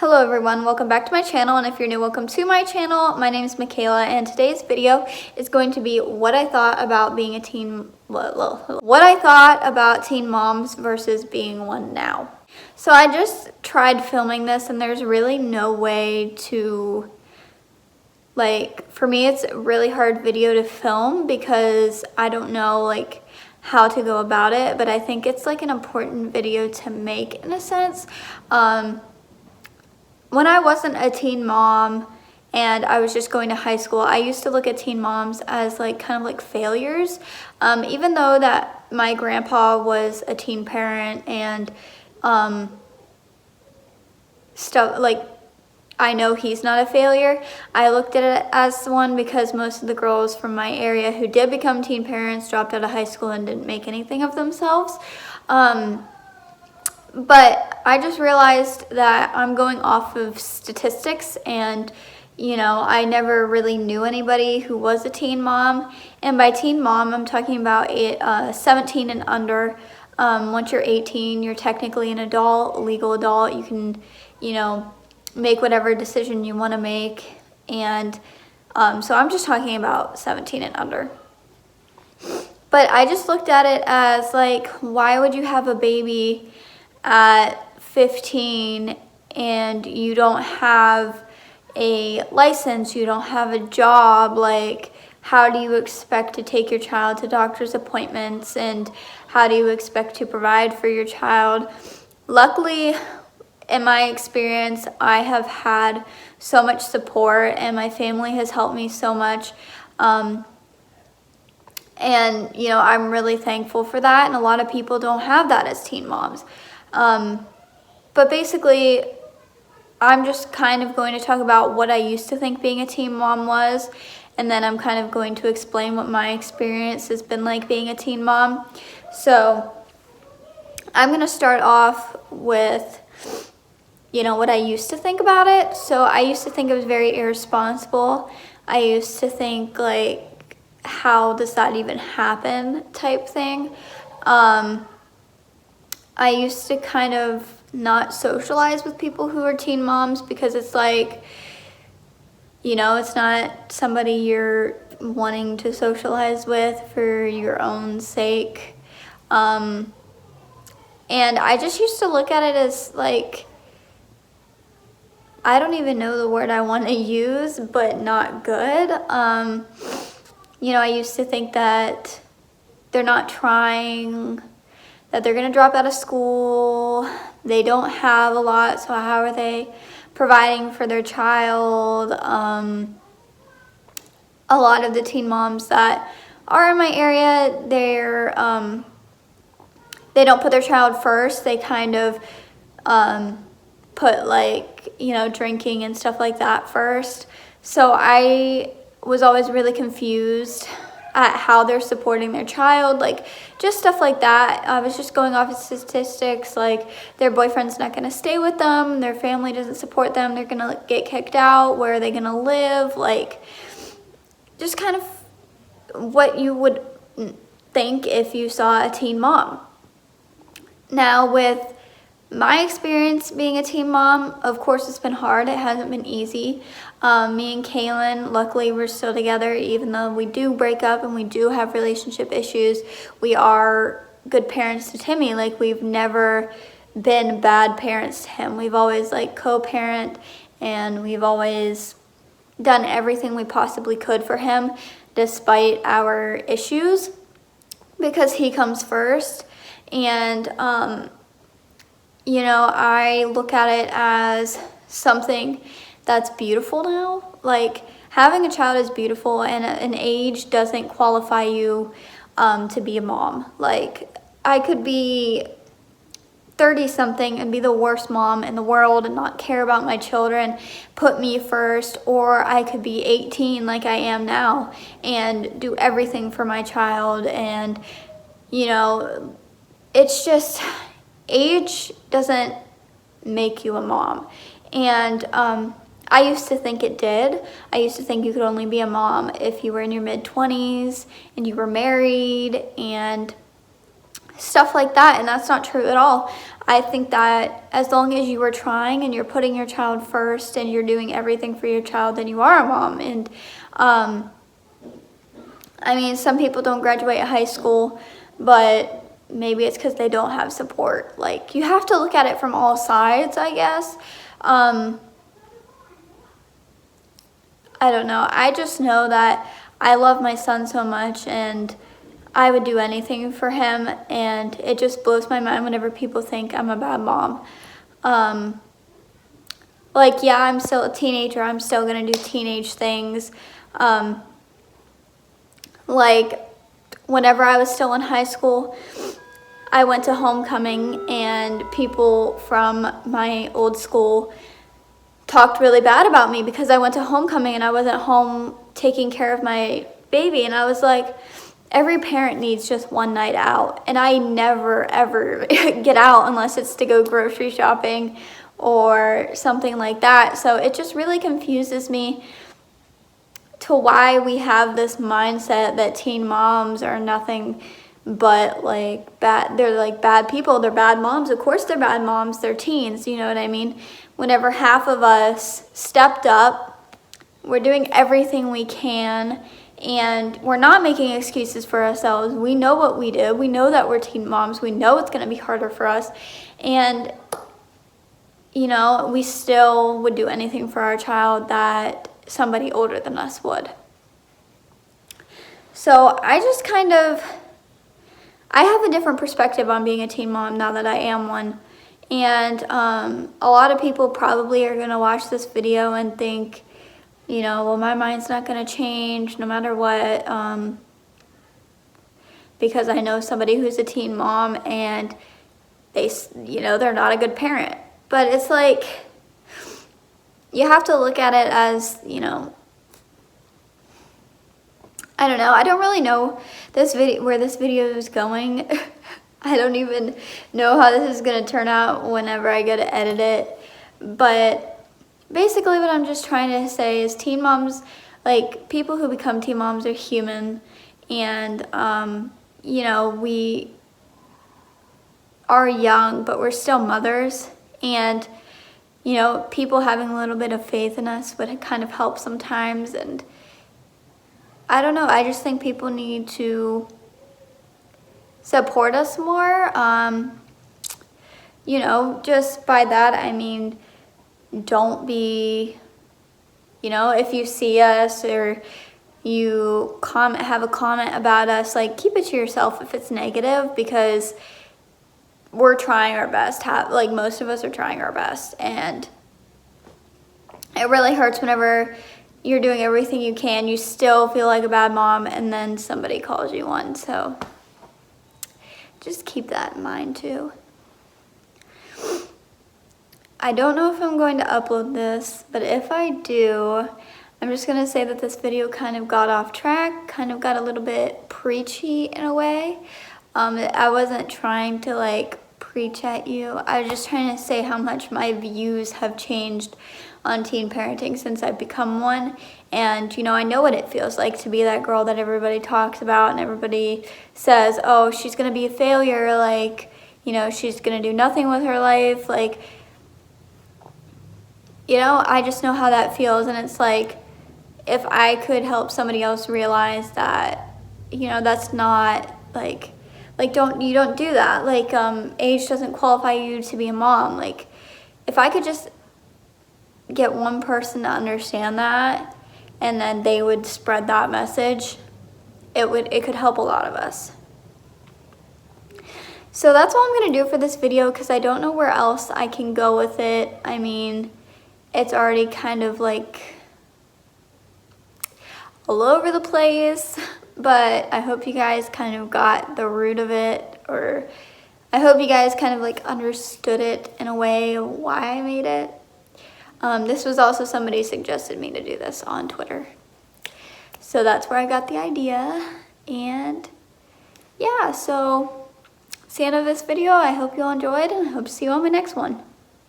Hello everyone, welcome back to my channel, and if you're new, welcome to my channel. My name is Mckayla, and today's video is going to be what I thought about being a teen moms versus being one now. So I just tried filming this, and there's really no way to, for me it's a really hard video to film because I don't know how to go about it, but I think it's an important video to make in a sense. When I wasn't a teen mom and I was just going to high school, I used to look at teen moms as kind of failures. Even though that my grandpa was a teen parent and I know he's not a failure, I looked at it as one because most of the girls from my area who did become teen parents dropped out of high school and didn't make anything of themselves. But I just realized that I'm going off of statistics, and I never really knew anybody who was a teen mom. And by teen mom, I'm talking about 17 and under. Once you're 18, you're technically an adult, a legal adult. You can, make whatever decision you want to make. And so I'm just talking about 17 and under. But I just looked at it as why would you have a baby at 15 and you don't have a license, you don't have a job? How do you expect to take your child to doctor's appointments, and how do you expect to provide for your child? Luckily, in my experience, I have had so much support, and my family has helped me so much. And I'm really thankful for that, and a lot of people don't have that as teen moms. But basically, I'm just kind of going to talk about what I used to think being a teen mom was, and then I'm kind of going to explain what my experience has been like being a teen mom. So I'm going to start off with, what I used to think about it. So I used to think it was very irresponsible. I used to think, how does that even happen type thing. I used to kind of not socialize with people who are teen moms because it's it's not somebody you're wanting to socialize with for your own sake. And I just used to look at it as I don't even know the word I want to use, but not good. I used to think that they're not trying, that they're going to drop out of school, they don't have a lot, so how are they providing for their child? A lot of the teen moms that are in my area, they don't put their child first. They kind of put drinking and stuff like that first. So I was always really confused at how they're supporting their child, just stuff like that. I was just going off of statistics, their boyfriend's not gonna stay with them, their family doesn't support them, they're gonna get kicked out, where are they gonna live? Just kind of what you would think if you saw a teen mom. Now, with my experience being a teen mom, of course it's been hard. It hasn't been easy. Me and Kaylin, luckily we're still together, even though we do break up and we do have relationship issues. We are good parents to Timmy. We've never been bad parents to him. We've always co-parent, and we've always done everything we possibly could for him despite our issues, because he comes first. And I look at it as something that's beautiful now. Having a child is beautiful, and an age doesn't qualify you to be a mom. I could be 30-something and be the worst mom in the world and not care about my children, put me first, or I could be 18 like I am now and do everything for my child. And, it's just, age doesn't make you a mom. And I used to think it did. I used to think you could only be a mom if you were in your mid-20s and you were married and stuff like that, and that's not true at all. I think that as long as you are trying and you're putting your child first and you're doing everything for your child, then you are a mom. And I mean, some people don't graduate high school, but maybe it's because they don't have support. Like, you have to look at it from all sides, I guess. I don't know. I just know that I love my son so much, and I would do anything for him, and it just blows my mind whenever people think I'm a bad mom. Like, yeah, I'm still a teenager. I'm still going to do teenage things. Like, whenever I was still in high school, I went to homecoming, and people from my old school talked really bad about me because I went to homecoming and I wasn't home taking care of my baby. And I was like, every parent needs just one night out, and I never ever get out unless it's to go grocery shopping or something like that. So it just really confuses me to why we have this mindset that teen moms are nothing but like bad. They're like bad people. They're bad moms. Of course they're bad moms. They're teens, you know what I mean? Whenever half of us stepped up, we're doing everything we can, and we're not making excuses for ourselves. We know what we did. We know that we're teen moms. We know it's going to be harder for us. And, you know, we still would do anything for our child that somebody older than us would. So I just kind of, I have a different perspective on being a teen mom now that I am one. And a lot of people probably are going to watch this video and think, you know, well, my mind's not going to change no matter what, because I know somebody who's a teen mom and they, you know, they're not a good parent. But it's like, you have to look at it as, you know, I don't know. I don't really know this video, where this video is going. I don't even know how this is going to turn out whenever I go to edit it. But basically what I'm just trying to say is teen moms, like, people who become teen moms are human. And, you know, we are young, but we're still mothers. And, you know, people having a little bit of faith in us would kind of help sometimes. And I don't know. I just think people need to support us more. You know, just by that, I mean, don't be, you know, if you see us or you have a comment about us, like, keep it to yourself if it's negative, because we're trying our best. Like, most of us are trying our best, and it really hurts whenever you're doing everything you can, you still feel like a bad mom, and then somebody calls you one. So just keep that in mind too. I don't know if I'm going to upload this, but if I do, I'm just going to say that this video kind of got off track, kind of got a little bit preachy in a way. I wasn't trying to like preach at you. I was just trying to say how much my views have changed on teen parenting since I've become one. And, you know, I know what it feels like to be that girl that everybody talks about and everybody says, oh, she's going to be a failure, like, you know, she's going to do nothing with her life. Like, you know, I just know how that feels. And it's like, if I could help somebody else realize that, you know, that's not like you don't do that. Like, age doesn't qualify you to be a mom. Like, if I could just get one person to understand that, and then they would spread that message, it could help a lot of us. So that's all I'm gonna do for this video, because I don't know where else I can go with it. I mean, it's already kind of like all over the place, but I hope you guys kind of got the root of it, or I hope you guys kind of like understood it in a way of why I made it. This was also somebody suggested me to do this on Twitter. So that's where I got the idea. And yeah, so that's the end of this video. I hope you all enjoyed, and I hope to see you on my next one.